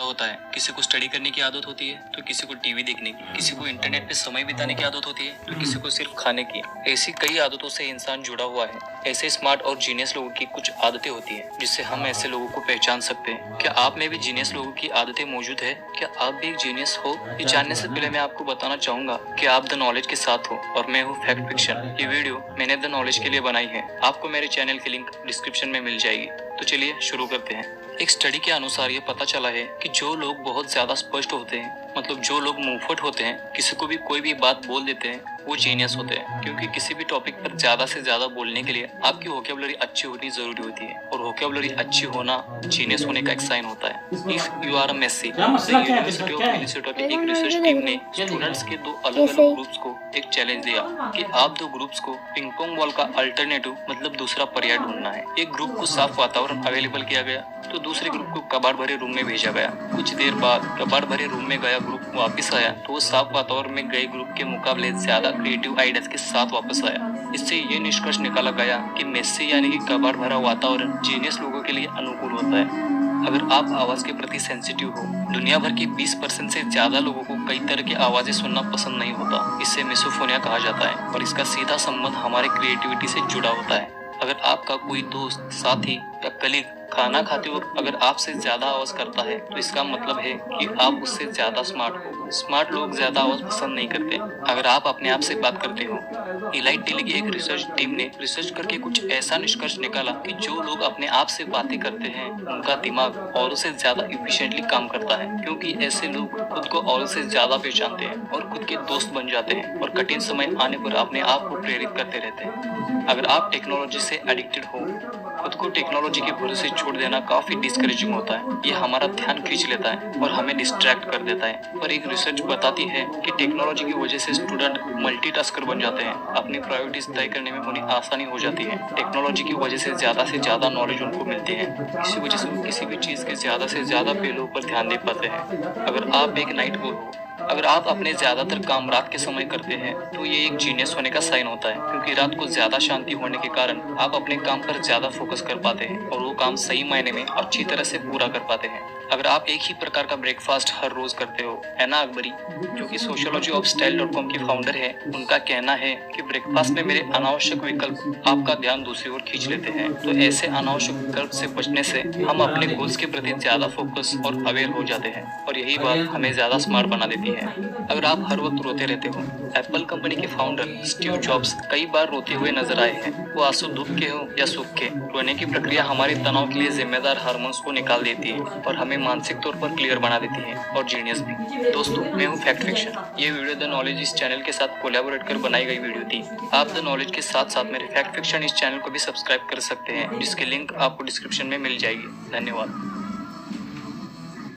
होता है। किसी को स्टडी करने की आदत होती है तो किसी को टीवी देखने की, किसी को इंटरनेट पे समय बिताने की आदत होती है तो किसी को सिर्फ खाने की। ऐसी कई आदतों से इंसान जुड़ा हुआ है। ऐसे स्मार्ट और जीनियस लोगों की कुछ आदतें होती हैं जिससे हम ऐसे लोगों को पहचान सकते हैं। क्या आप में भी जीनियस लोगों की आदतें मौजूद है? क्या आप भी एक जीनियस हो? ये जानने से पहले मैं आपको बताना चाहूंगा कि आप द नॉलेज के साथ हो और मैं हूँ फैक्ट फिक्शन। ये वीडियो मैंने द नॉलेज के लिए बनाई है। आपको मेरे चैनल की लिंक डिस्क्रिप्शन में मिल जाएगी। तो चलिए शुरू करते हैं। एक स्टडी के अनुसार ये पता चला है कि जो लोग बहुत ज्यादा स्पष्ट होते हैं, मतलब जो लोग मुंहफट होते हैं, किसी को भी कोई भी बात बोल देते हैं, वो जीनियस होते हैं। क्योंकि किसी भी टॉपिक पर ज्यादा से ज्यादा बोलने के लिए आपकी वोकैबुलरी अच्छी होनी जरूरी होती है और वोकैबुलरी अच्छी होना जीनियस होने का एक साइन होता है। If you are a messy, university of Minnesota की एक रिसर्च टीम ने स्टूडेंट्स के दो अलग अलग ग्रुप्स को एक चैलेंज दिया कि आप दो ग्रुप्स को पिंग पोंग बॉल का अल्टरनेटिव, मतलब दूसरा पर्याय ढूंढना है। एक ग्रुप को साफ वातावरण अवेलेबल किया गया तो दूसरे ग्रुप को कबाड़ भरे रूम में भेजा गया। कुछ देर बाद कबाड़ भरे रूम में गया ग्रुप वापस आया तो वो साफ वातावरण में गए ग्रुप के मुकाबले ज्यादा क्रिएटिव आइडियाज के साथ वापस आया। इससे ये निष्कर्ष निकाला गया कि मेसी यानी कि कबाड़ भरा वातावरण जीनियस लोगों के लिए अनुकूल होता है। अगर आप आवाज के प्रति सेंसिटिव हो, दुनिया भर के 20% से ज्यादा लोगों को कई तरह की आवाजें सुनना पसंद नहीं होता। इसे मिसोफोनिया कहा जाता है और इसका सीधा संबंध हमारे क्रिएटिविटी से जुड़ा होता है। अगर आपका कोई दोस्त, साथी या कलीग खाना खाते वक्त अगर आपसे ज्यादा आवाज करता है तो इसका मतलब है कि आप उससे ज्यादा स्मार्ट हो। स्मार्ट लोग ज्यादा आवाज पसंद नहीं करते। अगर आप अपने आप से बात करते हो, इलाइट टेली की एक रिसर्च टीम ने रिसर्च करके कुछ ऐसा निष्कर्ष निकाला कि जो लोग अपने आप से बातें करते हैं उनका दिमाग और से ज्यादा इफिशिएंटली काम करता है, क्योंकि ऐसे लोग खुद को और से ज्यादा पहचानते हैं और खुद के दोस्त बन जाते हैं और कठिन समय आने पर अपने आप को प्रेरित करते रहते हैं। अगर आप टेक्नोलॉजी से एडिक्टेड हो, खुद को टेक्नोलॉजी के भरोसे छोड़ देना काफी डिस्करेजिंग होता है। ये हमारा ध्यान खींच लेता है और हमें डिस्ट्रैक्ट कर देता है। पर एक रिसर्च बताती है कि टेक्नोलॉजी की वजह से स्टूडेंट मल्टीटास्कर बन जाते हैं। अपनी प्रायोरिटीज तय करने में उन्हें आसानी हो जाती है। टेक्नोलॉजी की वजह से ज्यादा नॉलेज उनको मिलती है। इसी वजह से वो किसी भी चीज के ज्यादा से ज्यादा पहलुओं पर ध्यान दे पाते हैं। अगर आप एक नाइट ओल हो, अगर आप अपने ज्यादातर काम रात के समय करते हैं तो ये एक जीनियस होने का साइन होता है, क्योंकि रात को ज्यादा शांति होने के कारण आप अपने काम पर ज्यादा फोकस कर पाते हैं और वो काम सही मायने में अच्छी तरह से पूरा कर पाते हैं। अगर आप एक ही प्रकार का ब्रेकफास्ट हर रोज करते हो, एना अकबरी जो कि सोशियोलॉजी ऑफ स्टाइल.com की फाउंडर है, उनका कहना है कि ब्रेकफास्ट में मेरे अनावश्यक विकल्प आपका ध्यान दूसरी ओर खींच लेते हैं। तो ऐसे अनावश्यक विकल्प से बचने से हम अपने गोल्स के प्रति ज्यादा फोकस और अवेयर हो जाते हैं और यही बात हमें ज्यादा स्मार्ट बना देती है। अगर आप हर वक्त रोते रहते हो, एप्पल कंपनी के फाउंडर स्टीव जॉब्स कई बार रोते हुए नजर आए हैं। वो आंसू दुख के हो या सुख के, रोने की प्रक्रिया हमारे तनाव के लिए जिम्मेदार हार्मोन्स को निकाल देती है और हमें मानसिक तौर पर क्लियर बना देती है और जीनियस भी। दोस्तों, मैं हूँ फैक्ट फिक्शन। ये वीडियो द नॉलेज इस चैनल के साथ कोलैबोरेट कर बनाई गई वीडियो थी। आप द नॉलेज के साथ साथ मेरे फैक्ट फिक्शन इस चैनल को भी सब्सक्राइब कर सकते हैं, जिसकी लिंक आपको डिस्क्रिप्शन में मिल जाएगी। धन्यवाद।